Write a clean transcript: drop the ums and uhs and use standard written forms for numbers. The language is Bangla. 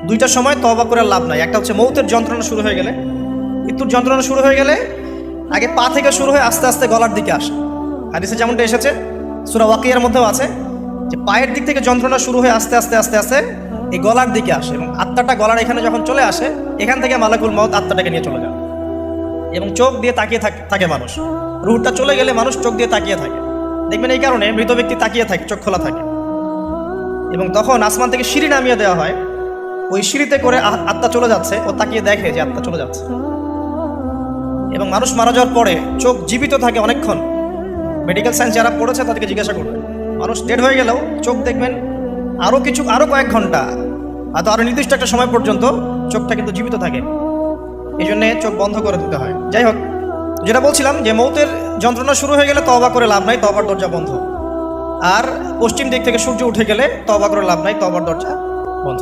দুইটার সময় তওবা করে লাভ নাই। একটা হচ্ছে মৌতের যন্ত্রণা শুরু হয়ে গেলে, মৃত্যুর যন্ত্রণা শুরু হয়ে গেলে আগে পা থেকে শুরু হয়ে আস্তে আস্তে গলার দিকে আসে। হাদিসে যেমনটা এসেছে, সূরা ওয়াকিয়ার মধ্যেও আছে যে পায়ের দিক থেকে যন্ত্রণা শুরু হয়ে আস্তে আস্তে আস্তে আস্তে এই গলার দিকে আসে, এবং আত্মাটা গলার এখানে যখন চলে আসে, এখান থেকে মালাকুল মউত আত্মাটাকে নিয়ে চলে যায়। এবং চোখ দিয়ে তাকিয়ে থাকে মানুষ, রুহটা চলে গেলে মানুষ চোখ দিয়ে তাকিয়ে থাকে। দেখবেন এই কারণে মৃত ব্যক্তি তাকিয়ে থাকে, চোখ খোলা থাকে। এবং তখন আসমান থেকে সিঁড়ি নামিয়ে দেওয়া হয়, ওই সিঁড়িতে করে আত্মা চলে যাচ্ছে, ও তাকিয়ে দেখে যে আত্মা চলে যাচ্ছে। এবং মানুষ মারা যাওয়ার পরে চোখ জীবিত থাকে অনেকক্ষণ। মেডিকেল সায়েন্স যারা পড়েছে তাদেরকে জিজ্ঞাসা করবে, মানুষ ডেড হয়ে গেলেও চোখ দেখবেন আরও কয়েক ঘন্টা, হয়তো আরও নির্দিষ্ট একটা সময় পর্যন্ত চোখটা কিন্তু জীবিত থাকে। এই জন্যে চোখ বন্ধ করে দিতে হয়। যাই হোক, যেটা বলছিলাম যে মৌতের যন্ত্রণা শুরু হয়ে গেলে তওবা করে লাভ নাই, তওবার দরজা বন্ধ। আর পশ্চিম দিক থেকে সূর্য উঠে গেলে তওবা করে লাভ নাই, তওবার দরজা বন্ধ।